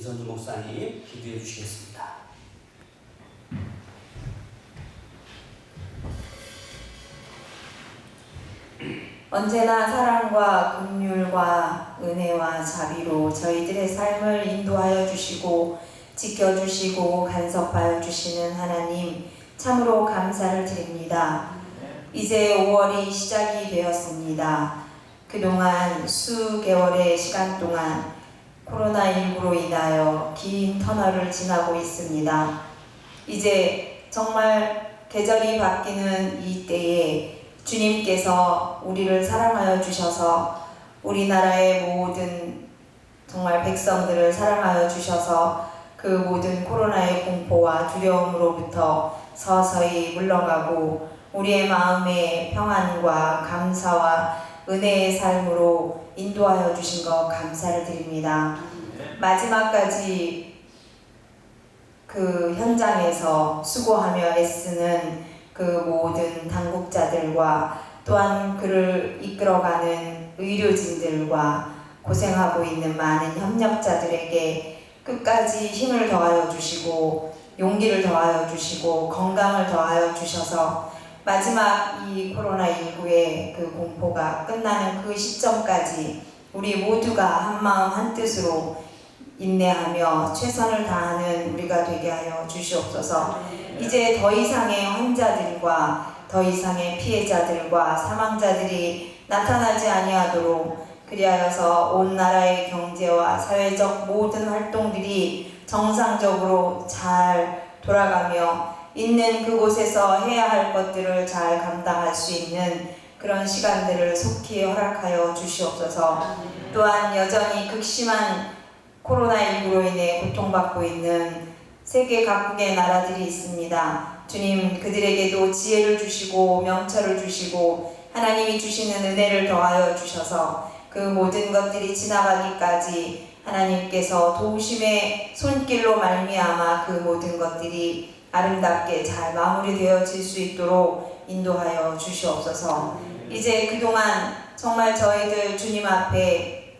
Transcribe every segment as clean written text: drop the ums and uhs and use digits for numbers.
이선주 목사님 기도해 주시겠습니다. 언제나 사랑과 긍휼과 은혜와 자비로 저희들의 삶을 인도하여 주시고 지켜주시고 간섭하여 주시는 하나님, 참으로 감사를 드립니다. 이제 5월이 시작이 되었습니다. 그동안 수개월의 시간 동안 코로나19로 인하여 긴 터널을 지나고 있습니다. 이제 정말 계절이 바뀌는 이 때에 주님께서 우리를 사랑하여 주셔서 우리나라의 모든 정말 백성들을 사랑하여 주셔서 그 모든 코로나의 공포와 두려움으로부터 서서히 물러가고 우리의 마음의 평안과 감사와 은혜의 삶으로 인도하여 주신 것 감사를 드립니다. 마지막까지 그 현장에서 수고하며 애쓰는 그 모든 당국자들과 또한 그를 이끌어가는 의료진들과 고생하고 있는 많은 협력자들에게 끝까지 힘을 더하여 주시고 용기를 더하여 주시고 건강을 더하여 주셔서 마지막 이 코로나19의 그 공포가 끝나는 그 시점까지 우리 모두가 한마음 한뜻으로 인내하며 최선을 다하는 우리가 되게 하여 주시옵소서. 이제 더 이상의 환자들과 더 이상의 피해자들과 사망자들이 나타나지 아니하도록 그리하여서 온 나라의 경제와 사회적 모든 활동들이 정상적으로 잘 돌아가며 있는 그곳에서 해야 할 것들을 잘 감당할 수 있는 그런 시간들을 속히 허락하여 주시옵소서. 또한 여전히 극심한 코로나19로 인해 고통받고 있는 세계 각국의 나라들이 있습니다. 주님, 그들에게도 지혜를 주시고 명철을 주시고 하나님이 주시는 은혜를 더하여 주셔서 그 모든 것들이 지나가기까지 하나님께서 도우심의 손길로 말미암아 그 모든 것들이 아름답게 잘 마무리되어질 수 있도록 인도하여 주시옵소서. 이제 그동안 정말 저희들 주님 앞에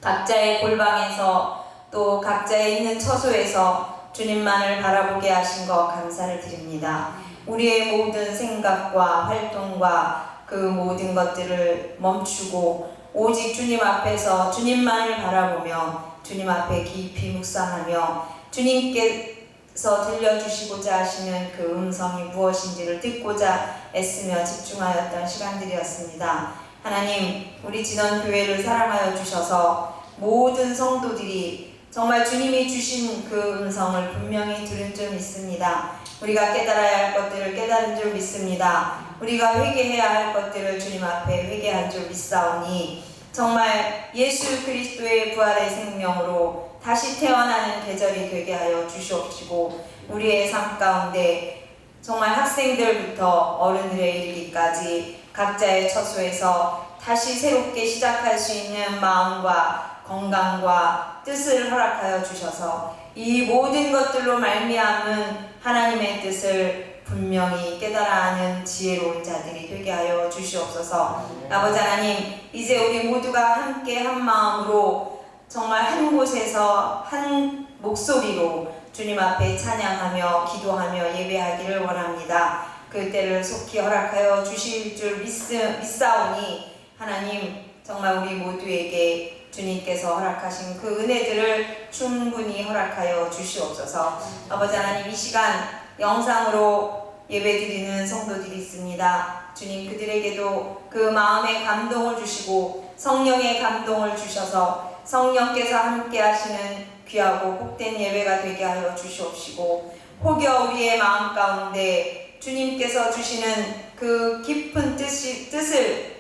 각자의 골방에서 또 각자의 있는 처소에서 주님만을 바라보게 하신 것 감사를 드립니다. 우리의 모든 생각과 활동과 그 모든 것들을 멈추고 오직 주님 앞에서 주님만을 바라보며 주님 앞에 깊이 묵상하며 주님께서 들려주시고자 하시는 그 음성이 무엇인지를 듣고자 애쓰며 집중하였던 시간들이었습니다. 하나님, 우리 진원교회를 사랑하여 주셔서 모든 성도들이 정말 주님이 주신 그 음성을 분명히 들은 줄 믿습니다. 우리가 깨달아야 할 것들을 깨달은 줄 믿습니다. 우리가 회개해야 할 것들을 주님 앞에 회개한 줄 믿사오니 정말 예수 그리스도의 부활의 생명으로 다시 태어나는 계절이 되게 하여 주시옵시고 우리의 삶 가운데 정말 학생들부터 어른들에 이르기까지 각자의 처소에서 다시 새롭게 시작할 수 있는 마음과 건강과 뜻을 허락하여 주셔서 이 모든 것들로 말미암은 하나님의 뜻을 분명히 깨달아 아는 지혜로운 자들이 되게 하여 주시옵소서. 아버지 하나님, 이제 우리 모두가 함께 한 마음으로 정말 한 곳에서 한 목소리로 주님 앞에 찬양하며 기도하며 예배하기를 원합니다. 그 때를 속히 허락하여 주실 줄 믿사오니 하나님, 정말 우리 모두에게 주님께서 허락하신 그 은혜들을 충분히 허락하여 주시옵소서. 아버지 하나님, 이 시간 영상으로 예배드리는 성도들이 있습니다. 주님, 그들에게도 그 마음의 감동을 주시고 성령의 감동을 주셔서 성령께서 함께 하시는 귀하고 복된 예배가 되게 하여 주시옵시고 혹여 우리의 마음 가운데 주님께서 주시는 그 깊은 뜻을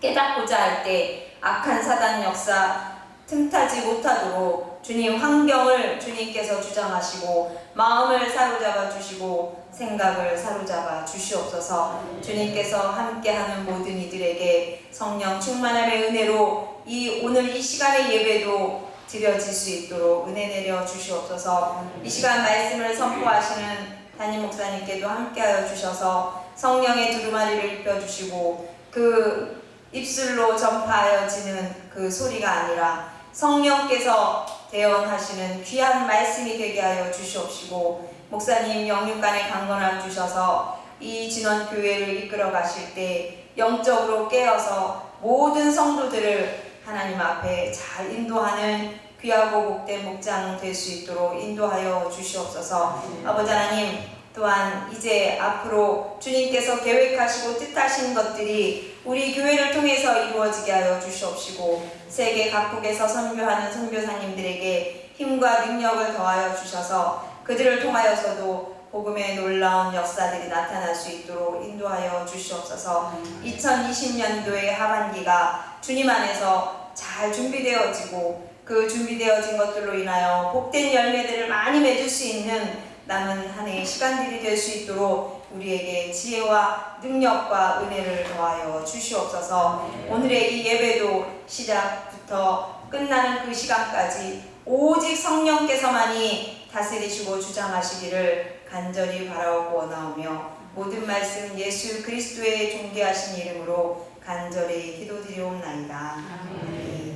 깨닫고자 할 때 악한 사단 역사 틈타지 못하도록 주님 환경을 주님께서 주장하시고 마음을 사로잡아 주시고 생각을 사로잡아 주시옵소서. 주님께서 함께하는 모든 이들에게 성령 충만함의 은혜로 오늘 이 시간의 예배도 드려질 수 있도록 은혜 내려 주시옵소서. 이 시간 말씀을 선포하시는 담임 목사님께도 함께하여 주셔서 성령의 두루마리를 입혀주시고 그 입술로 전파하여지는 그 소리가 아니라 성령께서 대언하시는 귀한 말씀이 되게 하여 주시옵시고 목사님 영육간의 강건함 주셔서 이 진원교회를 이끌어 가실 때 영적으로 깨어서 모든 성도들을 하나님 앞에 잘 인도하는 귀하고 복된 목장 될 수 있도록 인도하여 주시옵소서. 아버지 하나님, 또한 이제 앞으로 주님께서 계획하시고 뜻하신 것들이 우리 교회를 통해서 이루어지게 하여 주시옵시고 세계 각국에서 선교하는 선교사님들에게 힘과 능력을 더하여 주셔서 그들을 통하여서도 복음의 놀라운 역사들이 나타날 수 있도록 인도하여 주시옵소서. 2020년도의 하반기가 주님 안에서 잘 준비되어지고 그 준비되어진 것들로 인하여 복된 열매들을 많이 맺을 수 있는 남은 한 해의 시간들이 될 수 있도록 우리에게 지혜와 능력과 은혜를 더하여 주시옵소서. 오늘의 이 예배도 시작부터 끝나는 그 시간까지 오직 성령께서만이 다스리시고 주장하시기를 간절히 바라오고 원하오며 모든 말씀 예수 그리스도의 존귀하신 이름으로 간절히 기도드리옵나이다. 아멘.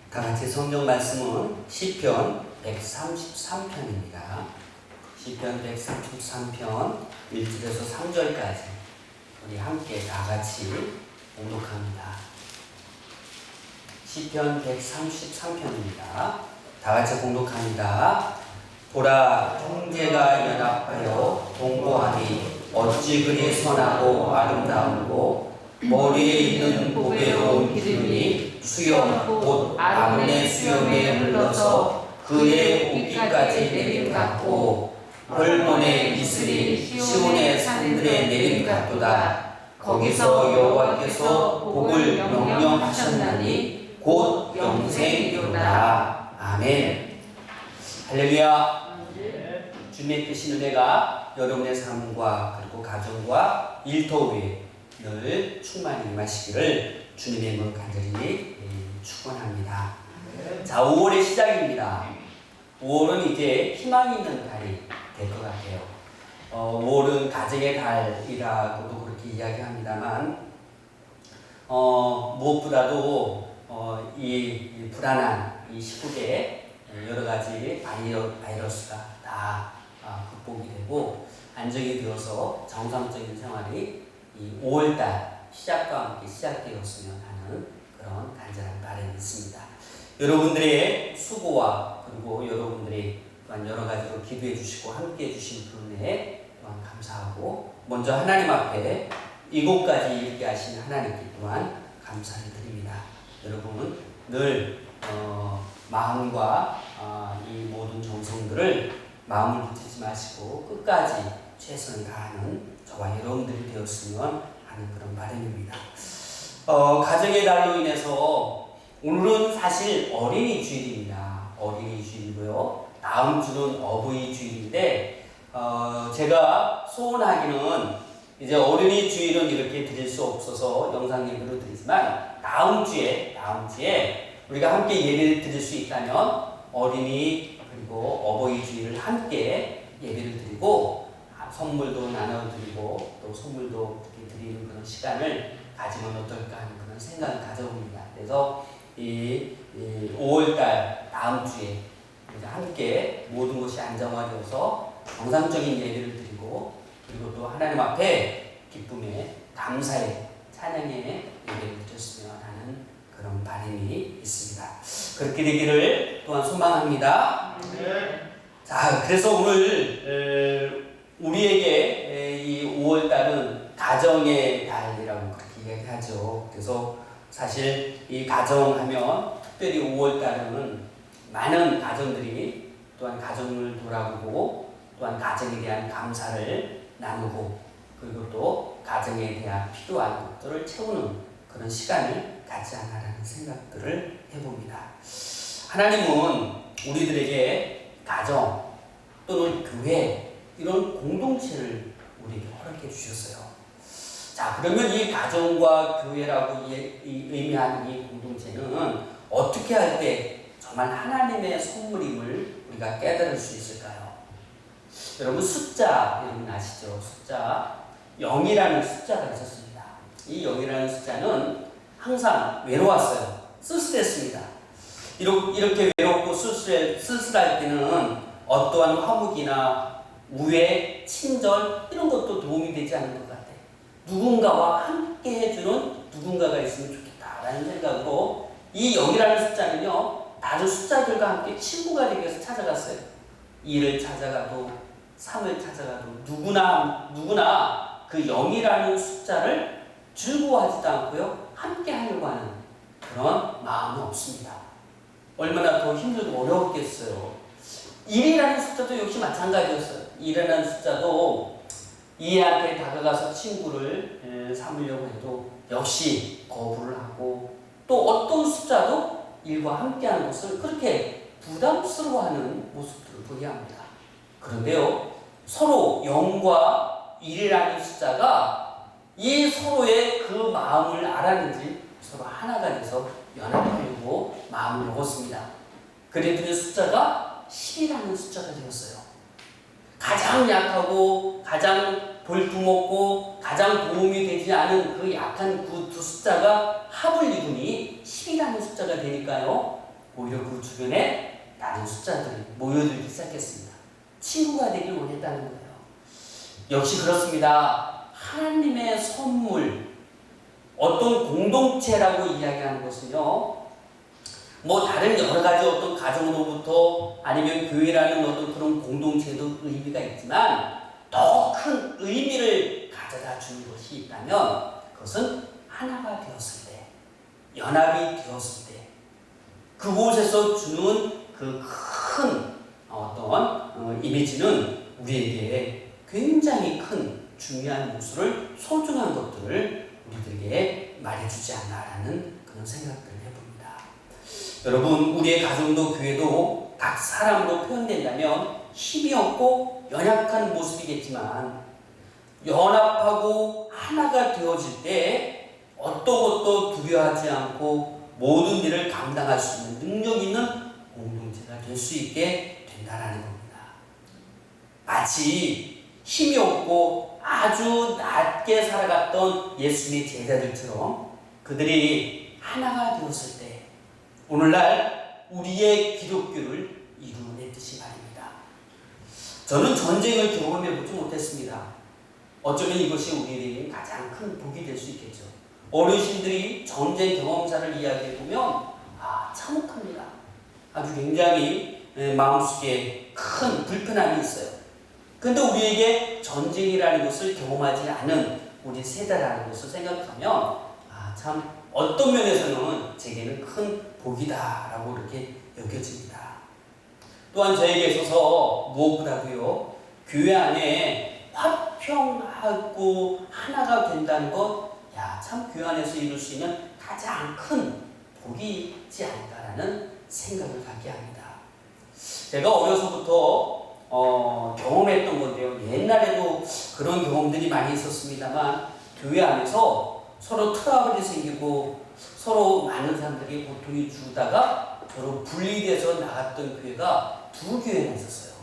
다 같이 성경 말씀은 시편 133편입니다. 시편 133편 1절에서 3절까지 우리 함께 다 같이 봉독합니다. 시편 133편입니다. 다 같이 봉독합니다. 보라, 형제가 연합하여 동거하니 어찌 그리 선하고 아름다운고 머리에 있는 보배로운 기름이 수염 곧 아론의 수염에 흘러서 그의 옷깃까지 내림 같고 헐몬의 이슬이 시온의 산들에 내림 같도다. 거기서 여호와께서 복을 명령하셨나니 곧 영생이로다. 아멘. 할렐루야. 주님의 뜻인 은혜가 여러분의 삶과 그리고 가정과 일터 위에 늘 충만히 임하시기를 주님의 이름으로 간절히 축원합니다. 자, 5월의 시작입니다. 5월은 이제 희망이 있는 달이 될 것 같아요. 5월은 가정의 달이라고도 그렇게 이야기합니다만 무엇보다도 이 불안한 이 시국에 여러 가지 바이러스가 다 극복이 되고 안정이 되어서 정상적인 생활이 이 5월달 시작과 함께 시작되었으면 하는 그런 간절한 바람이 있습니다. 여러분들의 수고와 그리고 여러분들이 또한 여러 가지로 기도해 주시고 함께 해 주신 그 은혜에 또한 감사하고 먼저 하나님 앞에 이곳까지 이르게 하신 하나님께 또한 감사를 드립니다. 여러분은 늘 마음과 이 모든 정성들을 마음을 붙이지 마시고 끝까지 최선을 다하는 저와 여러분들이 되었으면 하는 그런 바람입니다. 가정의 달로 인해서 오늘은 사실 어린이 주일입니다. 어린이 주일이고요. 다음 주는 어버이 주일인데 제가 소원하기는 이제 어린이 주일은 이렇게 드릴 수 없어서 영상 예배로 드리지만 다음 주에 우리가 함께 예배를 드릴 수 있다면 어린이 그리고 어버이 주일을 함께 예배를 드리고 선물도 나눠드리고 또 선물도 드리는 그런 시간을 가지면 어떨까 하는 그런 생각을 가져봅니다. 그래서 이 5월달 다음 주에 함께 모든 것이 안정화되어서 정상적인 예배를 드리고 그리고 또 하나님 앞에 기쁨의 감사의 찬양의 예배를 드렸으면 하는 그런 바람이 있습니다. 그렇게 되기를 또한 소망합니다. 자, 그래서 오늘 우리에게 이 5월달은 가정의 달이라고 그렇게 이야기하죠. 그래서 사실 이 가정하면 특별히 5월달은 많은 가정들이 또한 가정을 돌아보고 또한 가정에 대한 감사를 나누고 그리고 또 가정에 대한 필요한 것들을 채우는 그런 시간을 갖지 않나라는 생각들을 해봅니다. 하나님은 우리들에게 가정 또는 교회 이런 공동체를 우리에게 허락해 주셨어요. 자, 그러면 이 가정과 교회라고 의미하는 이 공동체는 어떻게 할 때 정말 하나님의 선물임을 우리가 깨달을 수 있을까요? 여러분 숫자 여러분 아시죠? 숫자 0이라는 숫자가 있었습니다. 이 0이라는 숫자는 항상 외로웠어요. 쓸쓸했습니다. 이렇게 외롭고 쓸쓸할 때는 어떠한 화목이나 우애, 친절 이런 것도 도움이 되지 않는 것 같아요. 누군가와 함께 해주는 누군가가 있으면 좋겠다라는 생각으로 이 0이라는 숫자는요, 다른 숫자들과 함께 친구가 되기 위해서 찾아갔어요. 2를 찾아가도 3을 찾아가도 누구나 그 0이라는 숫자를 즐거워하지도 않고요, 함께 하려고 하는 그런 마음은 없습니다. 얼마나 더 힘들고 어려웠겠어요. 1이라는 숫자도 역시 마찬가지였어요. 1이라는 숫자도 2한테 다가가서 친구를 삼으려고 해도 역시 거부를 하고, 또 어떤 숫자도 1과 함께하는 것을 그렇게 부담스러워하는 모습들을 보게 합니다. 그런데요, 서로 0과 1이라는 숫자가 이 서로의 그 마음을 알았는지 서로 하나가 돼서 연합하려고 마음을 먹었습니다. 그랬더니 숫자가 10이라는 숫자가 되었어요. 가장 약하고 가장 볼품없고 가장 도움이 되지 않은 그 약한 그 두 숫자가 합을 이루니 10이라는 숫자가 되니까요, 오히려 그 주변에 다른 숫자들이 모여들기 시작했습니다. 친구가 되길 원했다는 거예요. 역시 그렇습니다. 하나님의 선물, 어떤 공동체라고 이야기하는 것은요, 뭐 다른 여러 가지 어떤 가정으로부터 아니면 교회라는 어떤 그런 공동체도 의미가 있지만 더 큰 의미를 가져다 주는 것이 있다면 그것은 하나가 되었을 때, 연합이 되었을 때 그곳에서 주는 그 큰 어떤 이미지는 우리에게 굉장히 큰 중요한 요소를, 소중한 것들을 우리들에게 말해주지 않나라는 그런 생각들을 해봅니다. 여러분, 우리의 가정도 교회도 각 사람으로 표현된다면 힘이 없고 연약한 모습이겠지만 연합하고 하나가 되어질 때 어떤 것도 두려워하지 않고 모든 일을 감당할 수 있는 능력 있는 공동체가 될 수 있게 된다라는 겁니다. 마치 힘이 없고 아주 낮게 살아갔던 예수님의 제자들처럼 그들이 하나가 되었을 때 오늘날 우리의 기독교를 이루어냈듯이 말입니다. 저는 전쟁을 경험해보지 못했습니다. 어쩌면 이것이 우리에게 가장 큰 복이 될 수 있겠죠. 어르신들이 전쟁 경험사를 이야기해보면 참혹합니다. 아주 굉장히 마음속에 큰 불편함이 있어요. 근데 우리에게 전쟁이라는 것을 경험하지 않은 우리 세대라는 것을 생각하면 참 어떤 면에서는 제게는 큰 복이다라고 이렇게 여겨집니다. 또한 저에게 있어서 무엇보다도요, 교회 안에 화평하고 하나가 된다는 것, 참 교회 안에서 이룰 수 있는 가장 큰 복이지 않을까라는 생각을 갖게 합니다. 제가 어려서부터 경험했던 건데요, 옛날에도 그런 경험들이 많이 있었습니다만 교회 안에서 서로 트러블이 생기고 서로 많은 사람들이 고통이 주다가 서로 분리돼서 나갔던 교회가 두 교회나 있었어요.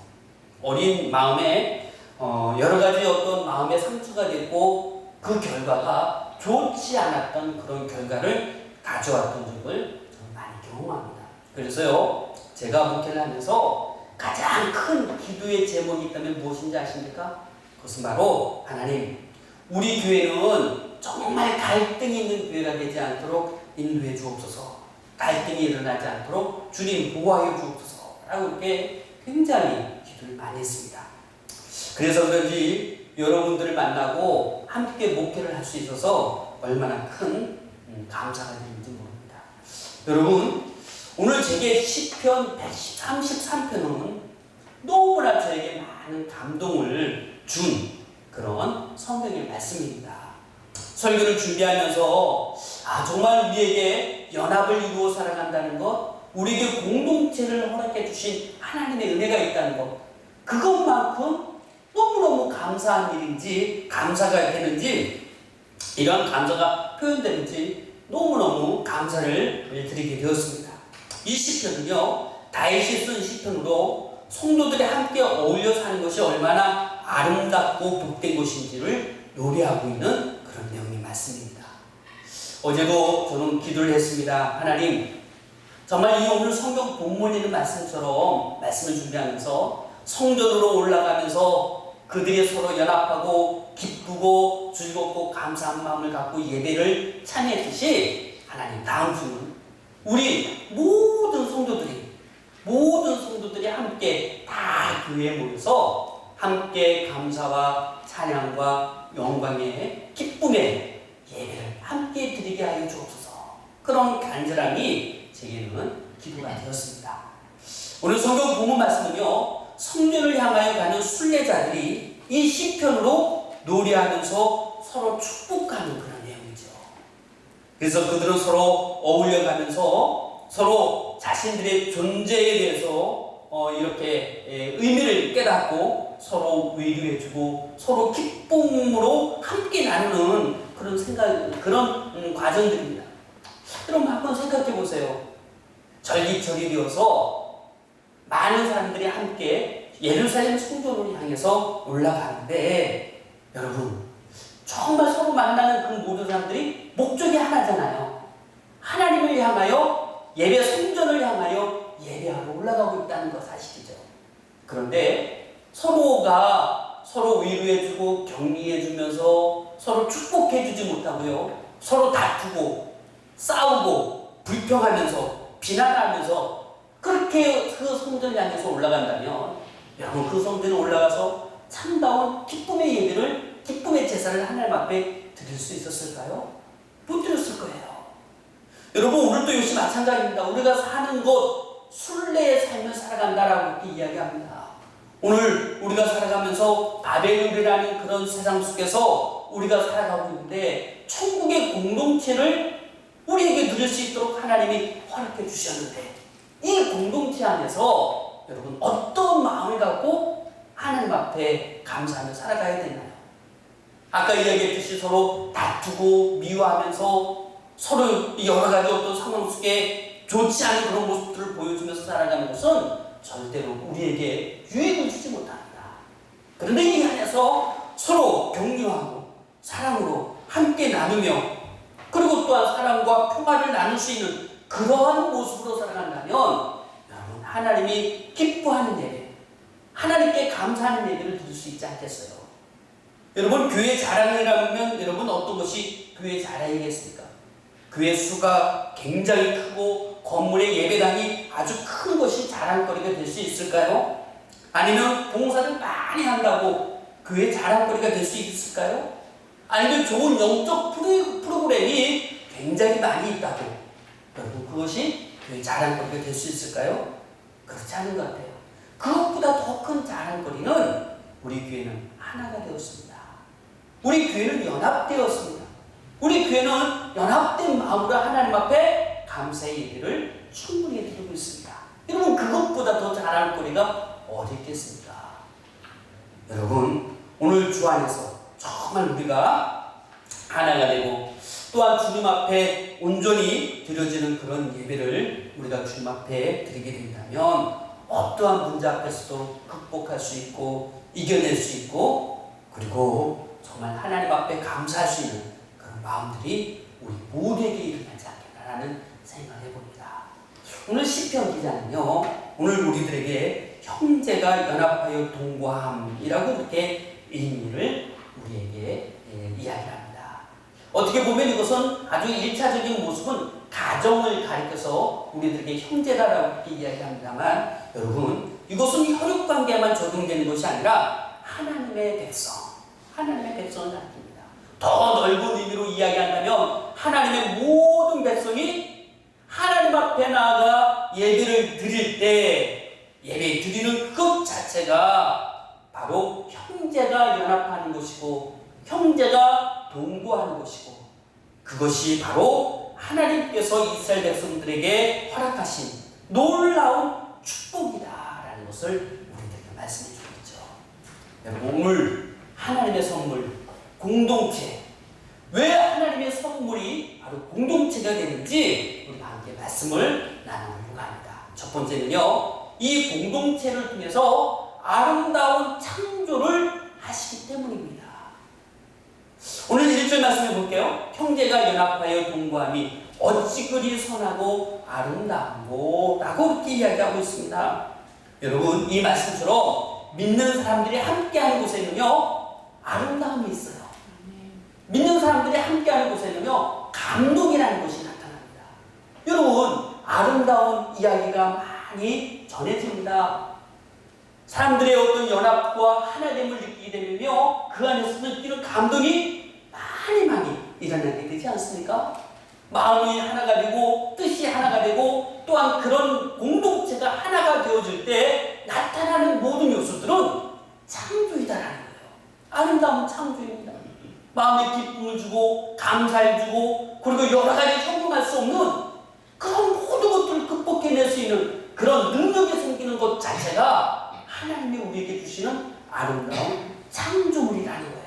어린 마음에 여러 가지 어떤 마음의 상처가 됐고 그 결과가 좋지 않았던 그런 결과를 가져왔던 적을 저는 많이 경험합니다. 그래서요, 제가 목회를 하면서 가장 큰 기도의 제목이 있다면 무엇인지 아십니까? 그것은 바로 하나님, 우리 교회는 정말 갈등이 있는 교회가 되지 않도록 인도해 주옵소서, 갈등이 일어나지 않도록 주님 보호하여 주옵소서 라고 이렇게 굉장히 기도를 많이 했습니다. 그래서 그런지 여러분들을 만나고 함께 목회를 할 수 있어서 얼마나 큰 감사가 되는지 모릅니다. 여러분, 오늘 제게 시편 133편은 너무나 저에게 많은 감동을 준 그런 성경의 말씀입니다. 설교를 준비하면서 정말 우리에게 연합을 이루어 살아간다는 것, 우리에게 공동체를 허락해 주신 하나님의 은혜가 있다는 것, 그것만큼 너무너무 감사한 일인지 감사가 되는지 이러한 감사가 표현되는지 너무너무 감사를 드리게 되었습니다. 이 시편은요, 다윗이 쓴 시편으로 성도들이 함께 어울려 사는 것이 얼마나 아름답고 복된 것인지를 노래하고 있는 그런 내용이 맞습니다. 어제도 저는 기도를 했습니다. 하나님, 정말 이 오늘 성경 본문에 있는 말씀처럼 말씀을 준비하면서 성전으로 올라가면서 그들이 서로 연합하고 기쁘고 즐겁고 감사한 마음을 갖고 예배를 참여했듯이 하나님, 다음 주는 우리 모든 성도들이 함께 다 교회에 모여서 함께 감사와 찬양과 영광의 기쁨의 예배를 함께 드리게 하여 주옵소서. 그런 간절함이 제게는 기도가 되었습니다. 오늘 성경 본문 말씀은요, 성전을 향하여 가는 순례자들이 이 시편으로 노래하면서 서로 축복하는 그런 내용이죠. 그래서 그들은 서로 어울려가면서 서로 자신들의 존재에 대해서 이렇게 의미를 깨닫고 서로 위로해주고 서로 기쁨으로 함께 나누는 그런 과정들입니다. 여러분 한번 생각해 보세요. 절기절이 되어서 많은 사람들이 함께 예루살렘 성전으로 향해서 올라가는데, 여러분 정말 서로 만나는 그 모든 사람들이 목적이 하나잖아요. 하나님을 향하여, 예배 성전을 향하여 예배하러 올라가고 있다는 것 사실이죠. 그런데 서로가 서로 위로해주고 격려해주면서 서로 축복해주지 못하고요, 서로 다투고 싸우고 불평하면서 비난하면서 그렇게 그 성전을 향해서 올라간다면, 여러분 그 성전에 올라가서 참다운 기쁨의 예배를, 기쁨의 제사를 하나님 앞에 드릴 수 있었을까요? 못 드렸을 거예요. 여러분 오늘도 역시 마찬가지입니다. 우리가 사는 곳, 순례의 삶을 살아간다라고 이렇게 이야기합니다. 오늘 우리가 살아가면서 바벨론이라는 그런 세상 속에서 우리가 살아가고 있는데, 천국의 공동체를 우리에게 누릴 수 있도록 하나님이 허락해 주셨는데, 이 공동체 안에서 여러분 어떤 마음을 갖고 하나님 앞에 감사하며 살아가야 되나요? 아까 이야기했듯이 서로 다투고 미워하면서 서로 여러 가지 어떤 상황 속에 좋지 않은 그런 모습들을 보여주면서 살아가는 것은 절대로 우리에게 유익을 주지 못합니다. 그런데 이 안에서 서로 격려하고 사랑으로 함께 나누며, 그리고 또한 사랑과 평화를 나눌 수 있는 그러한 모습으로 살아간다면, 여러분 하나님이 기뻐하는 예배, 하나님께 감사하는 예배를 드릴 수 있지 않겠어요? 여러분 교회 자랑이라면 여러분 어떤 것이 교회 자랑이겠습니까? 교회 수가 굉장히 크고 건물의 예배당이 아주 큰 것이 자랑거리가 될 수 있을까요? 아니면 봉사를 많이 한다고 교회 자랑거리가 될 수 있을까요? 아니면 좋은 영적 프로그램이 굉장히 많이 있다고, 여러분 그것이 교회 자랑거리가 될 수 있을까요? 그렇지 않은 것 같아요. 그것보다 더 큰 자랑거리는 우리 교회는 하나가 되었습니다. 우리 교회는 연합되었습니다. 우리 교회는 연합된 마음으로 하나님 앞에 감사의 예배를 충분히 드리고 있습니다. 여러분 그것보다 더 자랑거리가 어디 있겠습니까? 여러분 오늘 주 안에서 정말 우리가 하나가 되고, 또한 주님 앞에 온전히 드려지는 그런 예배를 우리가 주님 앞에 드리게 된다면, 어떠한 문제 앞에서도 극복할 수 있고 이겨낼 수 있고, 그리고 정말 하나님 앞에 감사할 수 있는 그런 마음들이 우리 모두에게 일어나지 않겠나라는 생각을 해봅니다. 오늘 시편 기자는요, 오늘 우리들에게 형제가 연합하여 동거함이라고 이렇게 의미를 우리에게 이야기합니다. 어떻게 보면 이것은 아주 1차적인 모습은 가정을 가리켜서 우리들에게 형제다라고 이렇게 이야기합니다만, 여러분 이것은 혈육관계만 적용되는 것이 아니라 하나님의 백성을 가리킵니다. 더 넓은 의미로 이야기한다면 하나님의 모든 백성이 하나님 앞에 나아가 예배를 드릴 때, 예배 드리는 것 자체가 바로 형제가 연합하는 것이고 형제가 동거하는 것이고, 그것이 바로 하나님께서 이스라엘 백성들에게 허락하신 놀라운 축복이다라는 것을 우리들에게 말씀해 주고 있죠. 여러분 오늘 하나님의 선물, 공동체, 왜 하나님의 선물이 바로 공동체가 되는지 우리가 함께 말씀을 나누려고 합니다. 첫 번째는요, 이 공동체를 통해서 아름다운 창조를 하시기 때문입니다. 오늘 1절 말씀해 볼게요. 형제가 연합하여 동거함이 어찌 그리 선하고 아름다운고 라고 이렇게 이야기하고 있습니다. 여러분, 이 말씀처럼 믿는 사람들이 함께하는 곳에는요 아름다움이 있어요. 믿는 사람들이 함께하는 곳에는요 감동이라는 것이 나타납니다. 여러분, 아름다운 이야기가 많이 전해집니다. 사람들의 어떤 연합과 하나됨을 느끼게 되면요 그 안에서 느끼는 감동이 많이 일어나게 되지 않습니까? 마음이 하나가 되고 뜻이 하나가 되고 또한 그런 공동체가 하나가 되어질 때 나타나는 모든 요소들은 창조이다라는 거예요. 아름다운 창조입니다. 마음에 기쁨을 주고 감사를 주고 그리고 여러 가지 형용할 수 없는 그런 모든 것들을 극복해낼 수 있는 그런 능력이 생기는 것 자체가 하나님이 우리에게 주시는 아름다운 창조물이라는 거예요.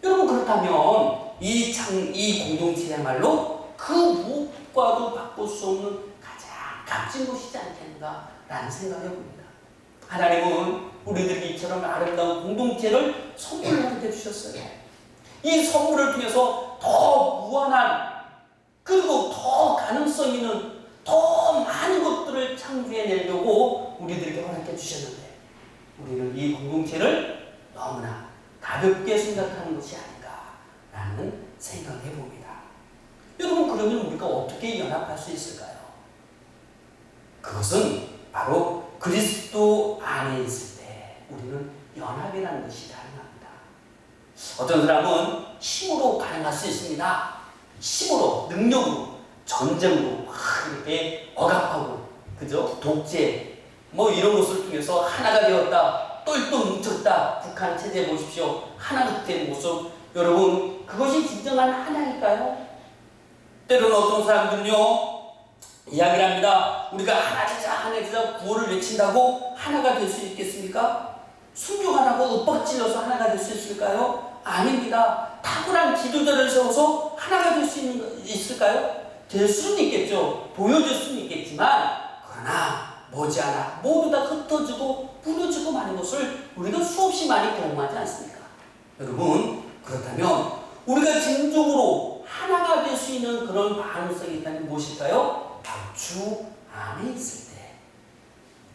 여러분, 그렇다면 이 공동체야말로 그 무엇과도 바꿀 수 없는 가장 값진 것이지 않겠는가라는 생각을 해봅니다. 하나님은 우리들에게 이처럼 아름다운 공동체를 선물로 주셨어요. 이 선물을 통해서 더 무한한 그리고 더 가능성 있는 더 많은 것들을 창조해내려고 우리들에게 허락해 주셨는데 우리는 이 공동체를 너무나 가볍게 생각하는 것이 아닌가라는 생각을 해봅니다. 여러분, 그러면 우리가 어떻게 연합할 수 있을까요? 그것은 바로 그리스도 안에 있을 때 우리는 연합이라는 것이 가능합니다. 어떤 사람은 힘으로 가능할 수 있습니다. 힘으로, 능력으로, 전쟁으로 이렇게 억압하고, 그죠? 독재, 뭐 이런 것을 통해서 하나가 되었다, 똘똘 뭉쳤다. 북한 체제 보십시오. 하나가 된 모습. 여러분, 그것이 진정한 하나일까요? 때로는 어떤 사람들은요, 이야기를 합니다. 우리가 하나 되자 구호를 외친다고 하나가 될 수 있겠습니까? 순종하라고 윽박질러서 하나가 될 수 있을까요? 아닙니다. 탁월한 지도자를 세워서 하나가 될 수 있을까요? 될 수는 있겠죠. 보여줄 수는 있겠지만 그러나 머지않아 모두 다 흩어지고 무너지고 마는 것을 우리가 수없이 많이 경험하지 않습니까? 여러분, 그렇다면 우리가 진정으로 하나가 될 수 있는 그런 가능성이 있다면 무엇일까요? 바로 주 안에 있을 때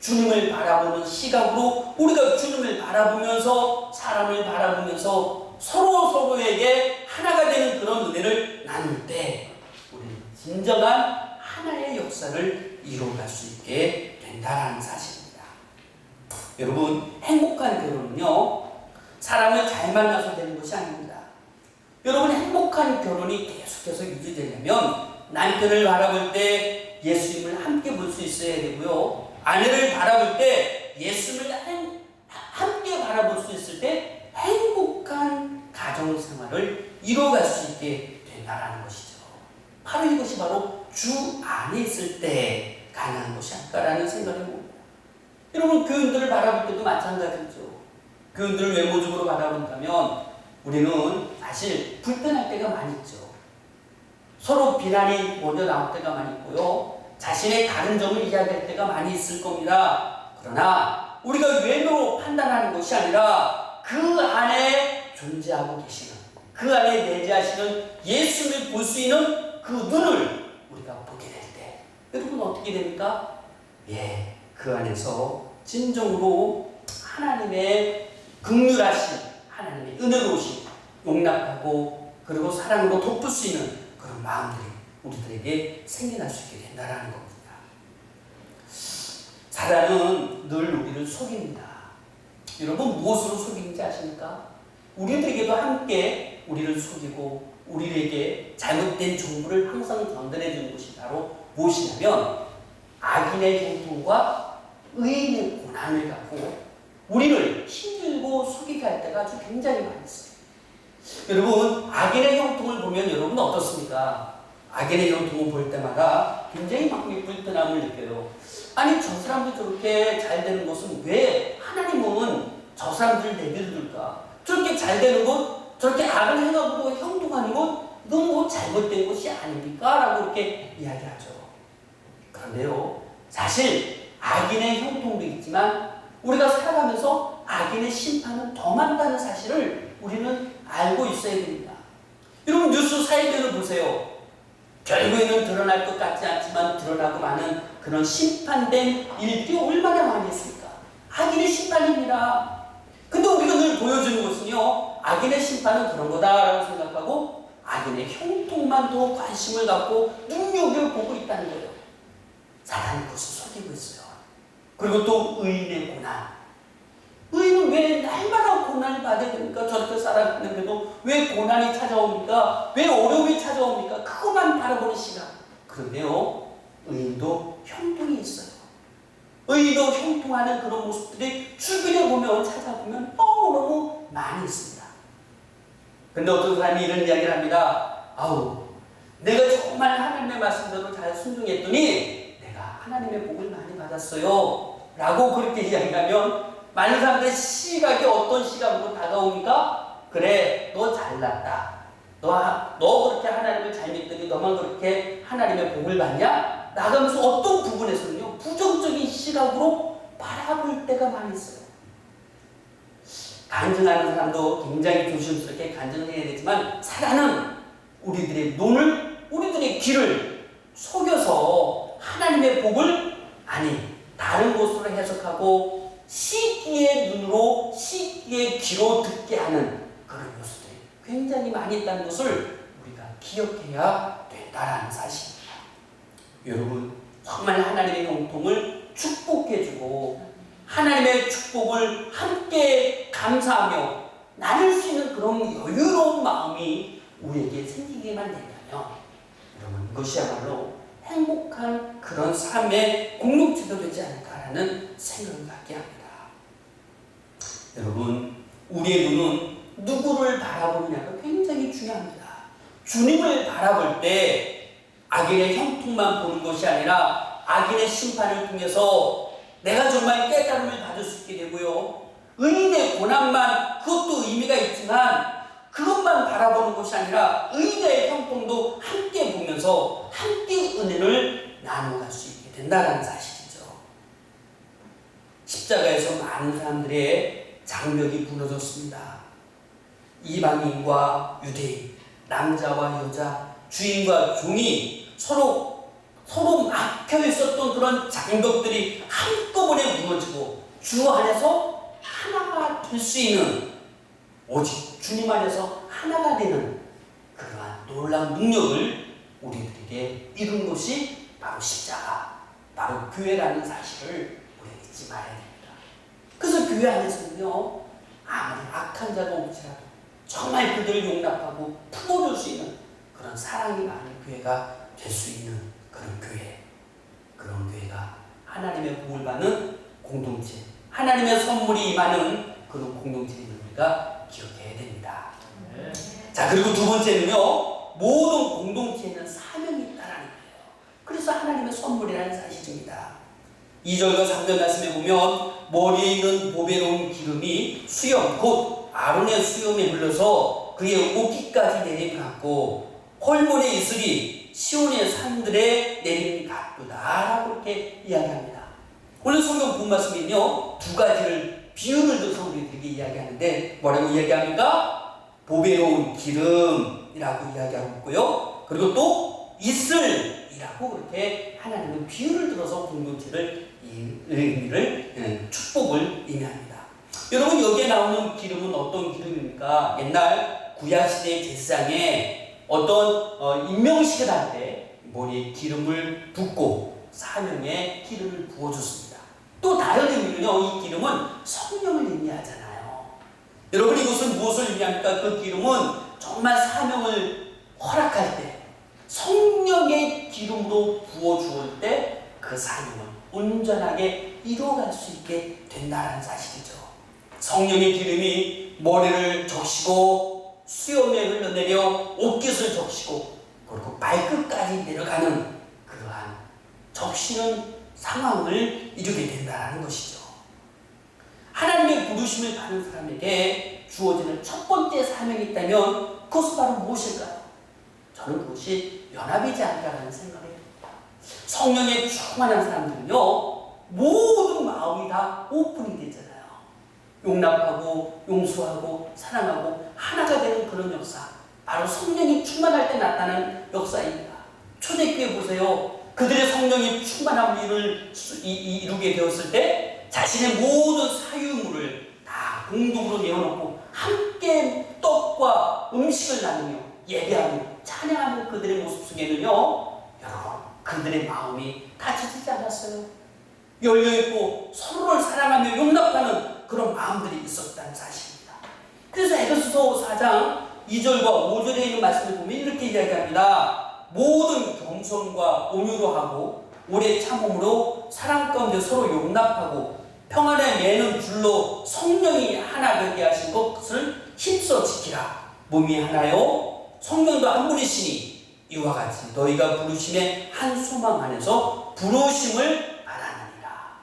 주님을 바라보는 시각으로 우리가 주님을 바라보면서 사람을 바라보면서 서로에게 하나가 되는 그런 은혜를 나눌 때 우리는 진정한 하나의 역사를 이루어갈 수 있게 된다는 사실입니다. 여러분, 행복한 결혼은요 사람을 잘 만나서 되는 것이 아닙니다. 여러분, 행복한 결혼이 계속해서 유지되려면 남편을 바라볼 때 예수님을 함께 볼 수 있어야 되고요, 아내를 바라볼 때 예수님을 함께 바라볼 수 있을 때 행복한 가정생활을 이루어갈 수 있게 된다는 것이죠. 바로 이것이 바로 주 안에 있을 때 가능한 것이 아닐까라는 생각을 해봅니다. 여러분, 교인들을 바라볼 때도 마찬가지죠. 교인들을 외모적으로 바라본다면 우리는 사실 불편할 때가 많이 있죠. 서로 비난이 먼저 나올 때가 많이 있고요, 자신의 다른 점을 이야기할 때가 많이 있을 겁니다. 그러나 우리가 외모로 판단하는 것이 아니라 그 안에 존재하고 계시는, 그 안에 내재하시는 예수를 볼 수 있는 그 눈을 우리가 보게 될 때 여러분 어떻게 됩니까? 그 안에서 진정으로 하나님의 긍휼하신, 하나님의 은혜로우신, 용납하고 그리고 사랑으로 덮을 수 있는 그런 마음들이 우리들에게 생겨날 수 있게 된다는 겁니다. 사단은 늘 우리를 속입니다. 여러분, 무엇으로 속이는지 아십니까? 우리들에게도 함께 우리를 속이고 우리에게 잘못된 정보를 항상 전달해 주는 것이 바로 무엇이냐면 악인의 형통과 의인의 고난을 갖고 우리를 힘들고 속이게 할 때가 아주 굉장히 많이 있어요. 여러분, 악인의 형통을 보면 여러분 어떻습니까? 악인의 형통을 볼 때마다 굉장히 막 불편함을 느껴요. 아니, 저 사람들 저렇게 잘 되는 것은 왜 하나님은 저 사람들을 내버려둘까? 저렇게 잘 되는 것 저렇게 악을 행하고 형통하는 것, 이건 뭐 잘못된 것이 아닙니까? 라고 이렇게 이야기하죠. 그런데요, 사실 악인의 형통도 있지만 우리가 살아가면서 악인의 심판은 더 많다는 사실을 우리는 알고 있어야 됩니다. 여러분, 뉴스 사이드를 보세요. 결국에는 드러날 것 같지 않지만 드러나고 많은 그런 심판된 일들이 얼마나 많이 있습니까? 악인의 심판입니다. 근데 우리가 늘 보여주는 것은요, 악인의 심판은 그런 거다라고 생각하고 악인의 형통만 더 관심을 갖고 눈여겨보고 있다는 거예요. 사단이 그것을 속이고 있어요. 그리고 또 의인의 고난. 의인은 왜 날마다 고난을 받아야 됩니까? 저렇게 살아있는데도 왜 고난이 찾아옵니까? 왜 어려움이 찾아옵니까? 그것만 바라보는 시간. 그런데요, 의인도 형통이 있어요. 의인도 형통하는 그런 모습들이 주변에 보면, 찾아보면 너무너무 많이 있습니다. 근데 어떤 사람이 이런 이야기를 합니다. 아우, 내가 정말 하나님의 말씀대로 잘 순종했더니 내가 하나님의 복을 많이 받았어요. 라고 그렇게 이야기하면 많은 사람들의 시각이 어떤 시각으로 다가옵니까? 그래, 너 잘났다. 너 그렇게 하나님을 잘 믿더니 너만 그렇게 하나님의 복을 받냐? 나가면서 어떤 부분에서는요, 부정적인 시각으로 바라볼 때가 많이 있어요. 간증하는 사람도 굉장히 조심스럽게 간증을 해야 되지만, 사단은 우리들의 눈을, 우리들의 귀를 속여서 하나님의 복을 다른 곳으로 해석하고 시기의 눈으로, 시기의 귀로 듣게 하는 그런 요소들이 굉장히 많이 있다는 것을 우리가 기억해야 된다는 사실입니다. 여러분, 정말 하나님의 형통을 축복해주고 하나님의 축복을 함께 감사하며 나눌 수 있는 그런 여유로운 마음이 우리에게 생기기만 된다면, 여러분, 이것이야말로 행복한 그런 삶의 공동체가 되지 않을까라는 생각을 갖게 합니다. 여러분, 우리의 눈은 누구를 바라보느냐가 굉장히 중요합니다. 주님을 바라볼 때 악인의 형통만 보는 것이 아니라 악인의 심판을 통해서 내가 정말 깨달음을 받을 수 있게 되고요, 의인의 고난만, 그것도 의미가 있지만 그것만 바라보는 것이 아니라 의인의 형통도 함께 보면서 함께 은혜를 나눠갈 수 있게 된다는 사실이죠. 십자가에서 많은 사람들의 장벽이 무너졌습니다. 이방인과 유대인, 남자와 여자, 주인과 종이 서로 막혀 있었던 그런 장벽들이 한꺼번에 무너지고 주 안에서 하나가 될 수 있는, 오직 주님 안에서 하나가 되는 그러한 놀라운 능력을 우리들에게 이룬 것이 바로 십자가, 바로 교회라는 사실을 우리가 잊지 말아야 됩니다. 그래서 교회 안에서는요, 아무리 악한 자가 올지라도 정말 그들을 용납하고 품어줄 수 있는 그런 사랑이 많은 교회가 될 수 있는 그런 교회, 그런 교회가 하나님의 복을 받는 공동체, 하나님의 선물이 임하는 그런 공동체임을 우리가 기억해야 됩니다. 네. 자, 그리고 두 번째는요, 모든 공동체에는 사명이 있다라는 거예요. 그래서 하나님의 선물이라는 사실입니다. 2절과 3절 말씀에 보면 머리에 있는 보배로운 기름이 수염, 곧 아론의 수염에 흘러서 그의 옷깃까지 내림같고 홀몬의 이슬이 시온의 산들에 내림 같도다라고 이렇게 이야기합니다. 오늘 성경 본 말씀은요, 두 가지를 비유를 들어서 우리들에게 이야기하는데 뭐라고 이야기합니까? 보배로운 기름이라고 이야기하고 있고요, 그리고 또 이슬이라고 그렇게 하나님은 비유를 들어서 공동체를 의미를, 축복을 의미합니다. 여러분, 여기에 나오는 기름은 어떤 기름입니까? 옛날 구약시대 제사장에 어떤 임명식을 할 때 머리에 기름을 붓고 사명에 기름을 부어줬습니다. 또 다른 의미는요, 이 기름은 성령을 의미하잖아요. 여러분, 이것은 무엇을 의미합니까? 그 기름은 정말 사명을 허락할 때 성령의 기름으로 부어주을 때 그 사명을 온전하게 이루어갈 수 있게 된다는 사실이죠. 성령의 기름이 머리를 적시고 수염에 흘러내려 옷깃을 적시고 그리고 발끝까지 내려가는 그러한 적시는 상황을 이루게 된다는 것이죠. 하나님의 부르심을 받는 사람에게 주어지는 첫 번째 사명이 있다면 그것은 바로 무엇일까요? 저는 그것이 연합이지 않을까라는 생각을 해요. 성령에 충만한 사람들은요, 모든 마음이 다 오픈이 되잖아요. 용납하고 용서하고 사랑하고 하나가 되는 그런 역사, 바로 성령이 충만할 때 나타나는 역사입니다. 초대교회 보세요. 그들의 성령이 충만함을 이루게 되었을 때 자신의 모든 사유물을 다 공동으로 내어놓고 함께 떡과 음식을 나누며 예배하며 찬양하는 그들의 모습 속에는요, 여러분, 그들의 마음이 다쳐지지 않았어요. 열려있고 서로를 사랑하며 용납하는 그런 마음들이 있었다는 사실입니다. 그래서 에베소서 4장 2절과 5절에 있는 말씀을 보면 이렇게 이야기합니다. 모든 겸손과 온유로 하고 오래 참음으로 사랑 가운데 서로 용납하고 평안에 매는 줄로 성령이 하나 되게 하신 것을 힘써 지키라. 몸이 하나요 성령도 한 분이시니 이와 같이 너희가 부르심의 한 소망 안에서 부르심을 받았느니라.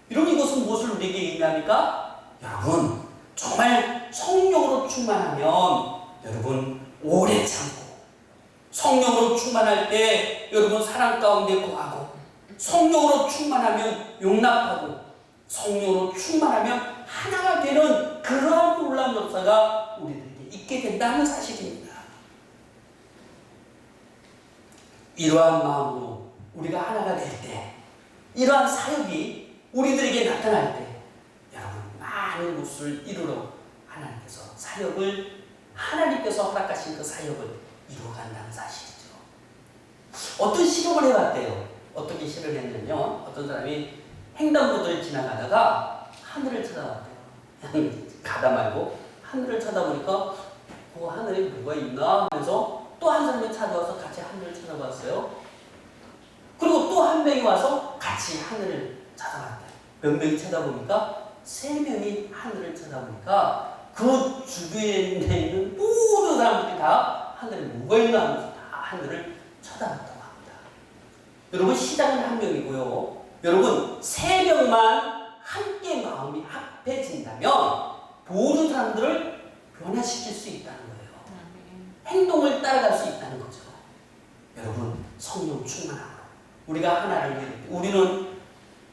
이런 이것은 무엇을 우리에게 의미합니까? 여러분, 정말 성령으로 충만하면 여러분 오래 참고, 성령으로 충만할 때 여러분 사랑 가운데 거하고, 성령으로 충만하면 용납하고, 성령으로 충만하면 하나가 되는 그러한 놀라운 역사가 우리들에게 있게 된다는 사실입니다. 이러한 마음으로 우리가 하나가 될 때, 이러한 사역이 우리들에게 나타날 때 여러분 많은 것을 이루러 하나님께서 사역을, 하나님께서 허락하신 그 사역을 이루어간다는 사실이죠. 어떤 실험을 해봤대요. 어떻게 실험을 했냐면 어떤 사람이 횡단보도를 지나가다가 하늘을 쳐다봤대요. 그냥 가다 말고 하늘을 쳐다보니까 그 하늘에 뭐가 있나 하면서 또 한 사람이 찾아와서 같이 하늘을 쳐다봤어요. 그리고 또 한 명이 와서 같이 하늘을 쳐다봤대요. 몇 명이 쳐다보니까 3명이 하늘을 쳐다보니까 그 주변에 있는 모든 사람들이 다 하늘에 뭐가 있나 하면서 다 하늘을 쳐다봤다고 합니다. 여러분, 시작은 한 명이고요. 여러분, 3명만 함께 마음이 합해진다면 모든 사람들을 변화시킬 수 있다는 거예요. 행동을 따라갈 수 있다는 거죠. 여러분, 성령 충만함으로 우리가 하나를 이룰 때 우리는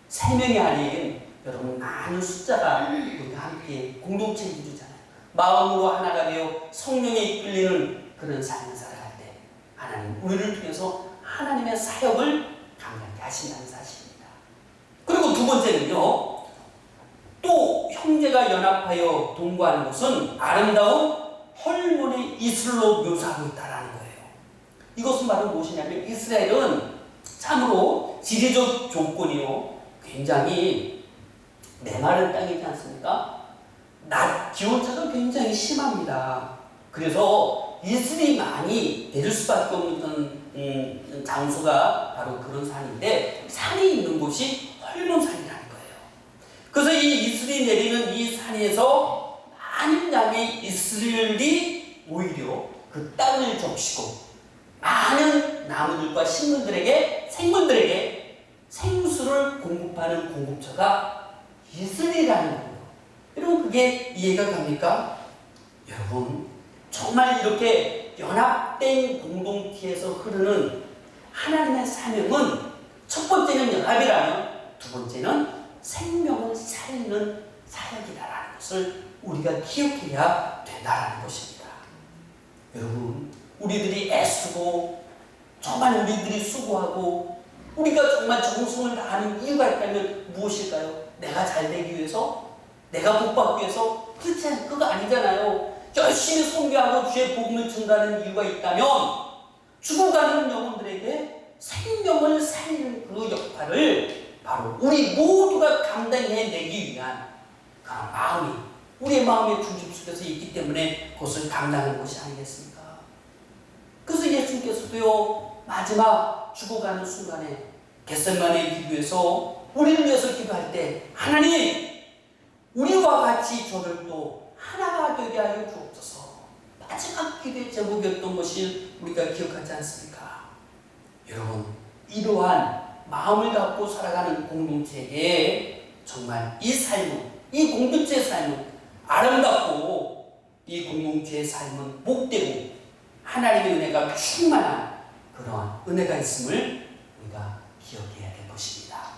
3명이 아닌 여러분 많은 숫자가 우리가 함께 공동체를 이루잖아요. 마음으로 하나가 되어 성령에 이끌리는 그런 삶을 살아갈 때 하나님 우리를 통해서 하나님의 사역을 감당하게 하신다는 사실입니다. 그리고 두 번째는요, 또 형제가 연합하여 동거하는 것은 아름다운 헐몬의 이슬로 묘사하고 있다는 거예요. 이것은 바로 무엇이냐면 이스라엘은 참으로 지리적 조건이요 굉장히 메마른 땅이지 않습니까? 낮 기온차가 굉장히 심합니다. 그래서 이슬이 많이 내릴 수밖에 없는 장소가 바로 그런 산인데, 산이 있는 곳이 헐몬산이라는 거예요. 그래서 이 이슬이 내리는 이 산에서 많은 양의 이슬이 오히려 그 땅을 적시고 많은 나무들과 식물들에게, 생물들에게 생수를 공급하는 공급처가 이슬이라는 거예요. 여러분, 그게 이해가 갑니까? 여러분, 정말 이렇게 연합된 공동체에서 흐르는 하나님의 사명은 첫 번째는 연합이라면 두 번째는 생명을 살리는 사역이라는 것을 우리가 기억해야 된다는 것입니다. 여러분, 우리들이 애쓰고 정말 우리들이 수고하고 우리가 정말 정성을 다하는 이유가 있다면 무엇일까요? 내가 잘 되기 위해서? 내가 복받기 위해서? 그렇지, 그거 아니잖아요. 열심히 선교하고 주의 복음을 전하는 이유가 있다면 죽어가는 영혼들에게 생명을 살리는 그 역할을 바로 우리 모두가 감당해내기 위한 그런 마음이 우리의 마음의 중심 속에서 있기 때문에 그것을 감당하는 것이 아니겠습니까? 그래서 예수님께서도요, 마지막 죽어가는 순간에 겟세마네 기도에서 우리를 위해서 기도할 때 하나님, 우리와 같이 저를 또 하나가 되게 하여 주옵소서. 마지막 기도의 제목이었던 것이 우리가 기억하지 않습니까? 여러분, 이러한 마음을 갖고 살아가는 공동체에게 정말 이 삶은, 이 공동체의 삶은 아름답고 이 공동체의 삶은 복되고 하나님의 은혜가 충만한 그러한 은혜가 있음을 우리가 기억해야 될 것입니다.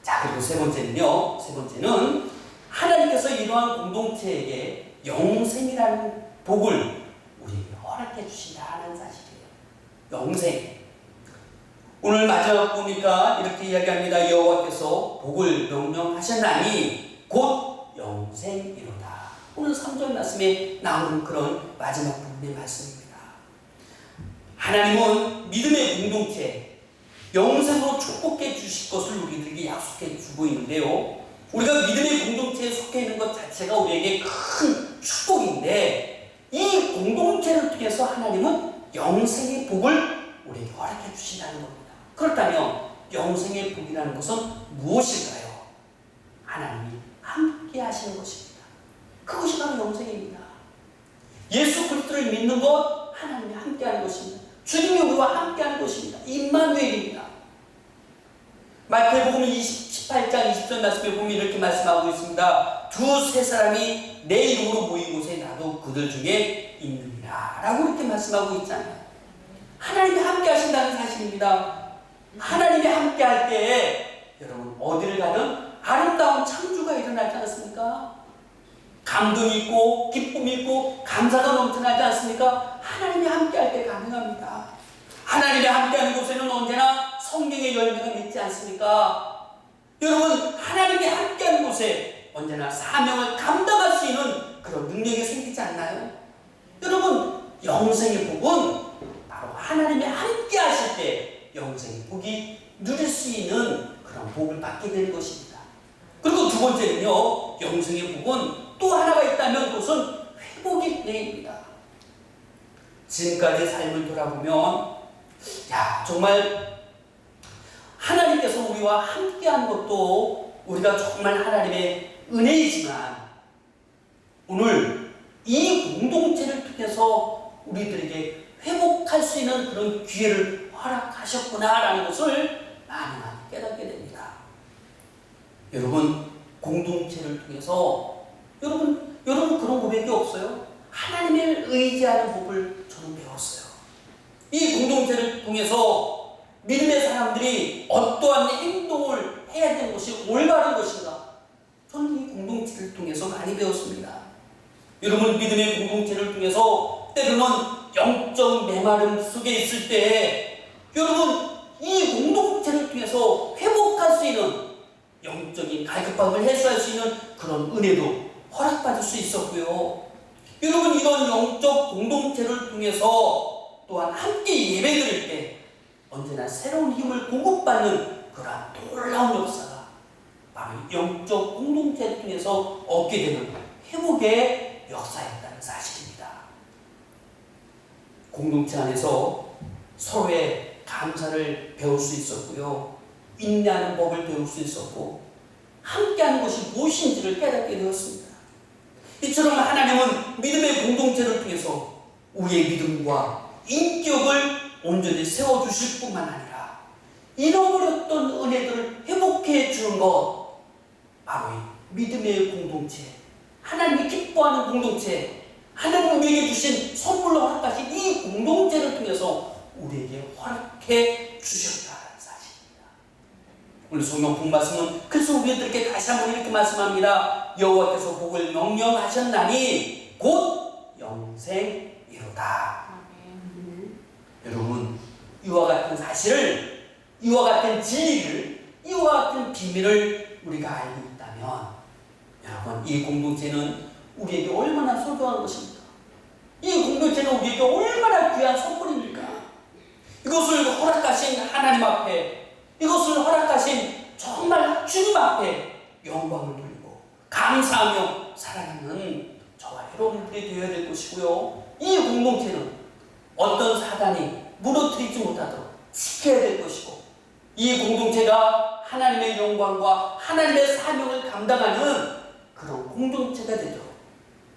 자, 그리고 세 번째는 하나님께서 이러한 공동체에게 영생이라는 복을 우리에게 허락해 주신다는 사실이에요. 영생. 오늘 마지막 보니까 이렇게 이야기합니다. 여호와께서 복을 명령하셨나니 곧 영생이로다. 오늘 3절 말씀에 나오는 그런 마지막 부분의 말씀입니다. 하나님은 믿음의 공동체, 영생으로 축복해 주실 것을 우리들에게 약속해 주고 있는데요. 우리가 믿음의 공동체에 속해 있는 것 자체가 우리에게 큰 축복인데 이 공동체를 통해서 하나님은 영생의 복을 우리에게 허락해 주신다는 겁니다. 그렇다면 영생의 복이라는 것은 무엇일까요? 하나님이 함께 하시는 것입니다. 그것이 바로 영생입니다. 예수 그리스도를 믿는 것, 하나님이 함께하는 것입니다. 주님이 우리와 함께하는 것입니다. 임마누엘입니다. 마태복음 18장 20절 말씀에 보면 이렇게 말씀하고 있습니다. 두세 사람이 내 이름으로 모인 곳에 나도 그들 중에 있느니라 라고 이렇게 말씀하고 있잖아요. 하나님이 함께 하신다는 사실입니다. 하나님이 함께 할 때에 여러분 어디를 가든 아름다운 창조가 일어나지 않습니까? 감동이 있고 기쁨이 있고 감사가 넘쳐나지 않습니까? 하나님이 함께할 때 가능합니다. 하나님이 함께하는 곳에는 언제나 성령의 열매가 맺지 않습니까? 여러분 하나님이 함께하는 곳에 언제나 사명을 감당할 수 있는 그런 능력이 생기지 않나요? 여러분 영생의 복은 바로 하나님이 함께하실 때 영생의 복이 누릴 수 있는 그런 복을 받게 되는 것입니다. 그리고 두 번째는요, 영생의 복은 또 하나가 있다면 그것은 회복의 은혜입니다. 지금까지 삶을 돌아보면 정말 하나님께서 우리와 함께한 것도 우리가 정말 하나님의 은혜이지만 오늘 이 공동체를 통해서 우리들에게 회복할 수 있는 그런 기회를 허락하셨구나라는 것을 많이 깨닫게 됩니다. 여러분 공동체를 통해서 여러분 그런 고백이 없어요? 하나님을 의지하는 법을 저는 배웠어요. 이 공동체를 통해서 믿음의 사람들이 어떠한 행동을 해야 되는 것이 올바른 것인가? 저는 이 공동체를 통해서 많이 배웠습니다. 여러분 믿음의 공동체를 통해서 때로는 영적 메마름 속에 있을 때 여러분 이 공동체를 통해서 회복할 수 있는 영적인 갈급함을 해소할 수 있는 그런 은혜도 허락받을 수 있었고요. 여러분 이런 영적 공동체를 통해서 또한 함께 예배드릴 때 언제나 새로운 힘을 공급받는 그러한 놀라운 역사가 바로 영적 공동체를 통해서 얻게 되는 회복의 역사였다는 사실입니다. 공동체 안에서 서로의 감사를 배울 수 있었고요. 인내하는 법을 배울 수 있었고 함께하는 것이 무엇인지를 깨닫게 되었습니다. 이처럼 하나님은 믿음의 공동체를 통해서 우리의 믿음과 인격을 온전히 세워주실 뿐만 아니라 잃어버렸던 은혜들을 회복해 주는 것 바로 이 믿음의 공동체, 하나님이 기뻐하는 공동체, 하나님이 우리에게 주신 선물로 허락하신 이 공동체를 통해서 우리에게 허락해 주셨다는 사실입니다. 오늘 성경 본 말씀은 그래서 우리들에게 다시 한번 이렇게 말씀합니다. 여호와께서 복을 명령하셨나니 곧 영생이로다. 여러분 이와 같은 사실을, 이와 같은 진리를, 이와 같은 비밀을 우리가 알고 있다면 여러분 이 공동체는 우리에게 얼마나 소중한 것입니까? 이 공동체는 우리에게 얼마나 귀한 선물입니까? 이것을 허락하신 하나님 앞에, 이것을 허락하신 정말 주님 앞에 영광을 돌리고 감사하며 살아가는 저와 여러분들이 되어야 될 것이고요. 이 공동체는 어떤 사단이 무너뜨리지 못하도록 지켜야 될 것이고 이 공동체가 하나님의 영광과 하나님의 사명을 감당하는 그런 공동체가 되도록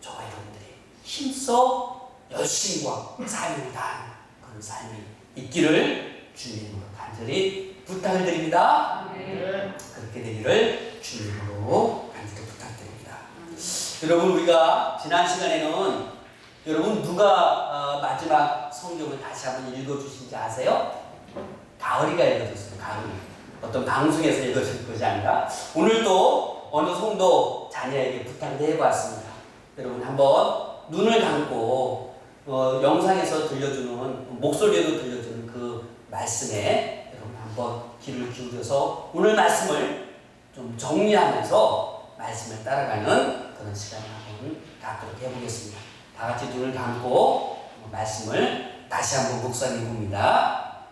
저와 여러분들이 힘써 열심과 사명을 다하는 그런 삶이 있기를 주님으로 간절히 부탁을 드립니다. 그렇게 되기를 주님으로 간절히 부탁드립니다. 여러분, 우리가 지난 시간에는 여러분 누가 마지막 성경을 다시 한번 읽어주신지 아세요? 가을이가 읽어줬어요. 가을이. 어떤 방송에서 읽어줄 것이 아니라 오늘 또 어느 성도 자녀에게 부탁을 해봤습니다. 여러분 한번 눈을 감고 영상에서 들려주는 목소리로 들려주는 그 말씀에 여러분 한번 귀를 기울여서 오늘 말씀을 좀 정리하면서 말씀을 따라가는 그런 시간을 한번 갖도록 해보겠습니다. 다 같이 눈을 감고 말씀을 다시 한번 묵상해 봅니다.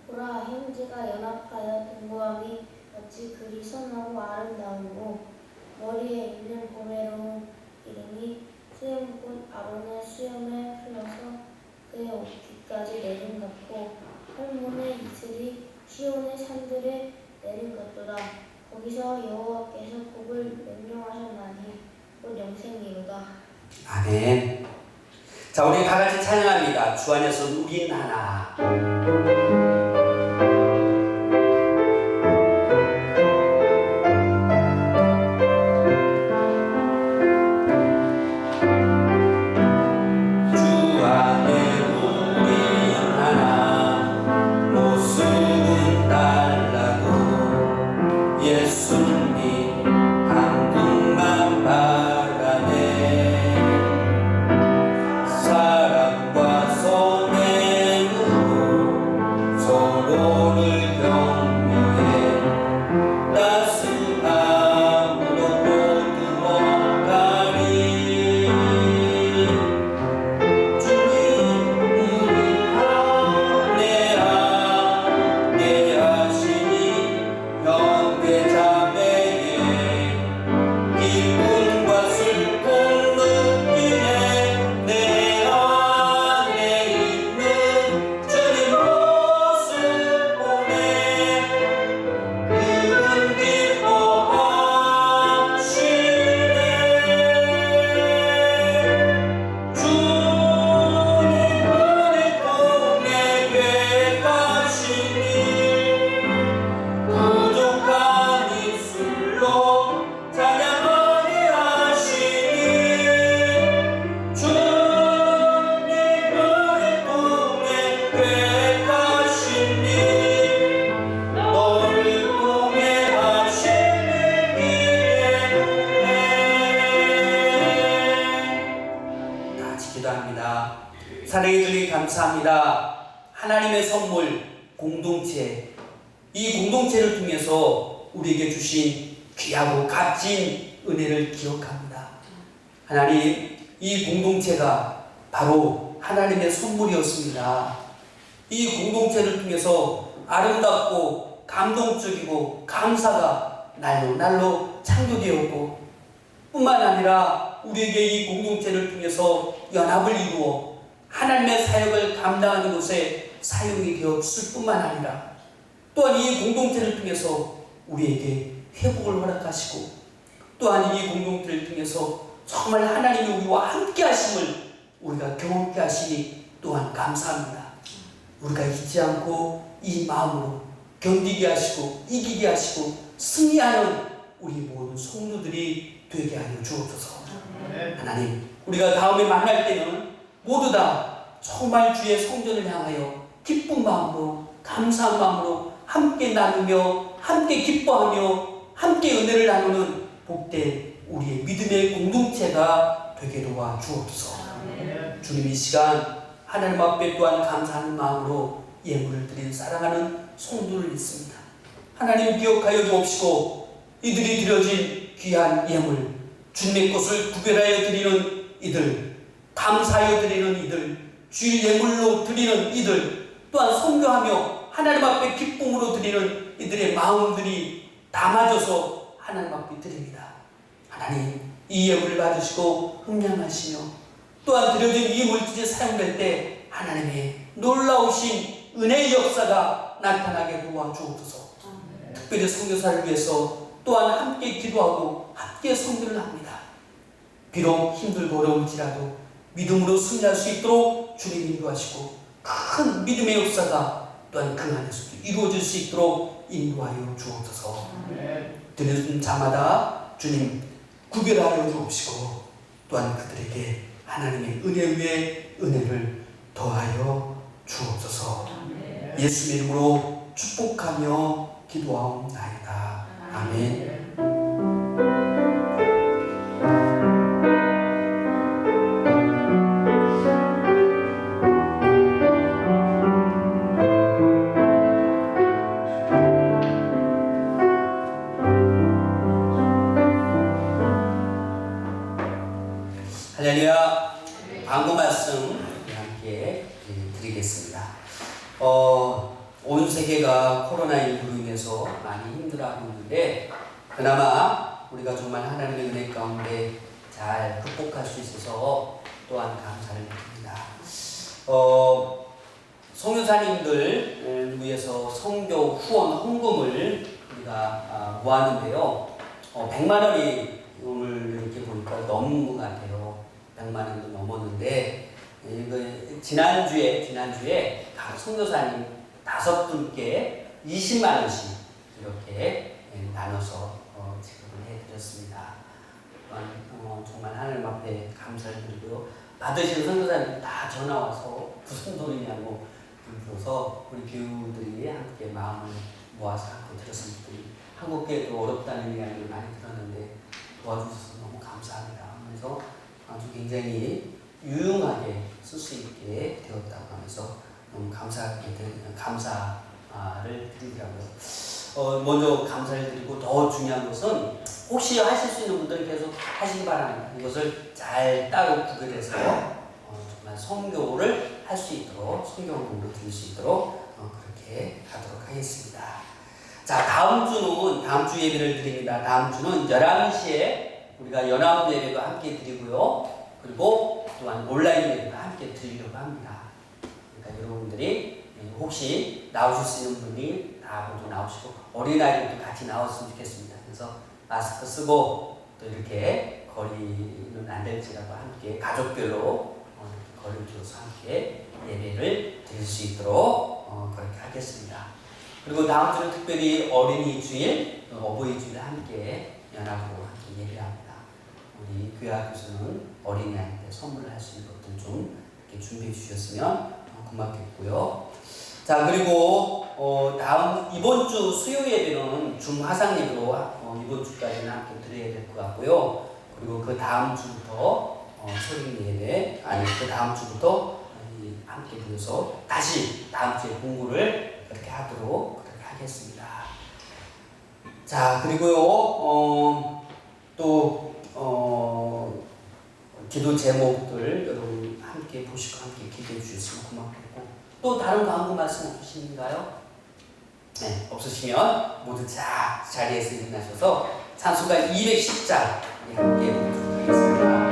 보라, 형제가 연합하여 동거함이 어찌 그리 선하고 아름다우고 머리에 있는 보메로운 기름이 수염꽃 아론의 수염에 흘러서 그의 옷깃까지 내린 같고 헐몬의 이슬이 시온의 산들에 내린 것도다. 거기서 여호와께서 복을 명령하셨나니 곧 영생이로다. 아멘. 자, 우리 다 같이 찬양합니다. 주 안에서 우린 하나. 사랑해 주님 감사합니다. 하나님의 선물 공동체, 이 공동체를 통해서 우리에게 주신 귀하고 값진 은혜를 기억합니다. 하나님, 이 공동체가 바로 하나님의 선물이었습니다. 이 공동체를 통해서 아름답고 감동적이고 감사가 날로 날로 창조되었고 뿐만 아니라 우리에게 이 공동체를 통해서 연합을 이루어 하나님의 사역을 감당하는 곳에 사용이 되었을 뿐만 아니라 또한 이 공동체를 통해서 우리에게 회복을 허락하시고 또한 이 공동체를 통해서 정말 하나님이 우리와 함께 하심을 우리가 경험케 하시니 또한 감사합니다. 우리가 잊지 않고 이 마음으로 견디게 하시고 이기게 하시고 승리하는 우리 모든 성도들이 되게 하여 주옵소서. 하나님, 우리가 다음에 만날 때는 모두 다 정말 주의 성전을 향하여 기쁜 마음으로 감사한 마음으로 함께 나누며 함께 기뻐하며 함께 은혜를 나누는 복된 우리의 믿음의 공동체가 되게 도와 주옵소서. 주님, 이 시간 하나님 앞에 또한 감사하는 마음으로 예물을 드린 사랑하는 성도를 있습니다. 하나님 기억하여 주옵시고 이들이 드려진 귀한 예물, 주님의 것을 구별하여 드리는 이들, 감사하여 드리는 이들, 주의 예물로 드리는 이들, 또한 선교하며 하나님 앞에 기쁨으로 드리는 이들의 마음들이 담아져서 하나님 앞에 드립니다. 하나님, 이 예물을 받으시고 흠량하시며 또한 드려진 이 물질이 사용될 때 하나님의 놀라우신 은혜의 역사가 나타나게 도와주옵소서. 특별히 선교사를 위해서 또한 함께 기도하고 함께 선교를 합니다. 비록 힘들고 어려울지라도 믿음으로 승리할 수 있도록 주님 인도하시고 큰 믿음의 역사가 또한 그 안에서도 이루어질 수 있도록 인도하여 주옵소서. 드는 자마다 주님 구별하여 주옵시고 또한 그들에게 하나님의 은혜 위에 은혜를 더하여 주옵소서. 예수의 이름으로 축복하며 기도하옵나이다. 아멘. 할렐루야. 광고 말씀 함께 드리겠습니다. 온 세계가 코로나19로 인해서 많이 힘들어하고 있는데 그나마 우리가 정말 하나님의 은혜 가운데 잘 극복할 수 있어서 또한 감사를 드립니다. 선교사님들 위해서 선교 후원 헌금을 우리가 모았는데요. 100만 원이 오늘 이렇게 보니까 넘은 것 같아요. 100만 원도 넘었는데 지난주에 각 선교사님 5분께 20만 원씩 이렇게 나눠서 지급을 해드렸습니다. 정말 하나님 앞에 감사를 드리고요. 받으신 선교사님 다 전화 와서 무슨 돈이냐고 물어서 우리 교우들이 함께 마음을 모아서 함께 드렸습니다. 한국계도 어렵다는 이야기를 많이 들었는데 도와주셔서 너무 감사합니다. 그래서 아주 굉장히 유용하게 쓸 수 있게 되었다고 하면서 너무 감사를 드리더라고요. 먼저 감사를 드리고 더 중요한 것은 혹시 하실 수 있는 분들은 계속 하시기 바랍니다. 이것을 잘 따로 구별해서 정말 선교를 할 수 있도록 선교헌금으로 드릴 수 있도록 그렇게 하도록 하겠습니다. 자, 다음 주 예배를 드립니다. 다음 주는 11시에 우리가 연합 예배도 함께 드리고요. 그리고 또한 온라인 예배도 함께 드리려고 합니다. 그러니까 여러분들이 혹시 나오실 수 있는 분이 다 모두 나오시고 어린아이들도 같이 나왔으면 좋겠습니다. 그래서 마스크 쓰고 또 이렇게 거리는 안 될지라도 함께 가족별로 거리를 두어서 함께 예배를 드릴 수 있도록 그렇게 하겠습니다. 그리고 다음 주는 특별히 어린이 주일, 어버이 주일 함께 연합으로 함께 예배합니다. 우리 교회학교에서는 어린이한테 선물을 할 수 있는 것들 좀 이렇게 준비해 주셨으면 고맙겠고요. 자, 그리고 이번 주 수요 예배는 중화상 예배로 이번 주까지는 함께 드려야 될 것 같고요. 그리고 그 다음 주부터 소림 예배, 그 다음 주부터 함께 모여서 다시 다음 주에 공부를 그렇게 하도록 그렇게 하겠습니다. 자, 그리고요, 기도 제목들 여러분 함께 보시고 함께 기도해 주셨으면 고맙겠고, 또 다른 광고 말씀 없으신가요? 네, 없으시면 모두 자리에서 일어나셔서 찬송가 210장 함께 보도록 하겠습니다.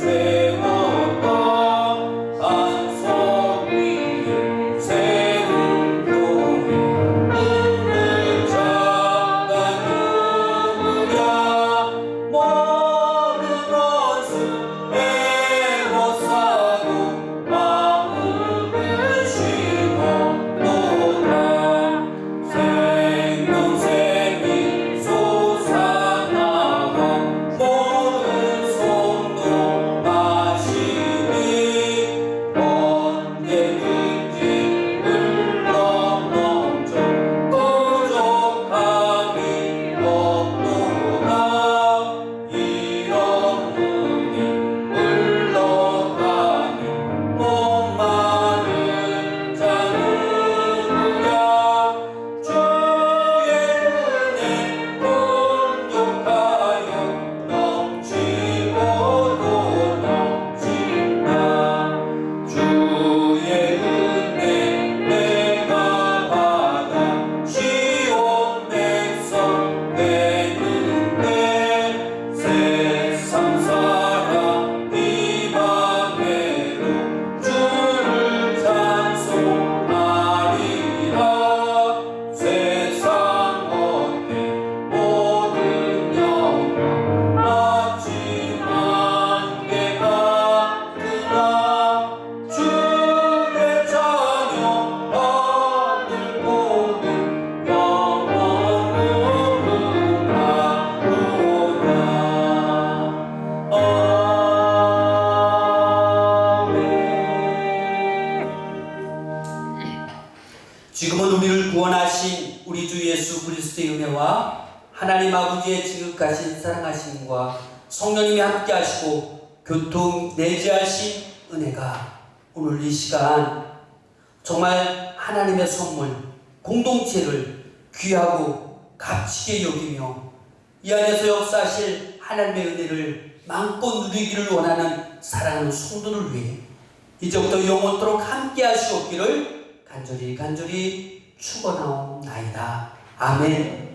세웠다 안속 그리스도의 은혜와 하나님 아버지의 지극하신 사랑하심과 성령님이 함께 하시고 교통 내재하신 은혜가 오늘 이 시간 정말 하나님의 선물, 공동체를 귀하고 값지게 여기며 이 안에서 역사하실 하나님의 은혜를 마음껏 누리기를 원하는 사랑하는 성도를 위해 이제부터 영원토록 함께 하시옵기를 간절히 축원하옵나이다. 아멘.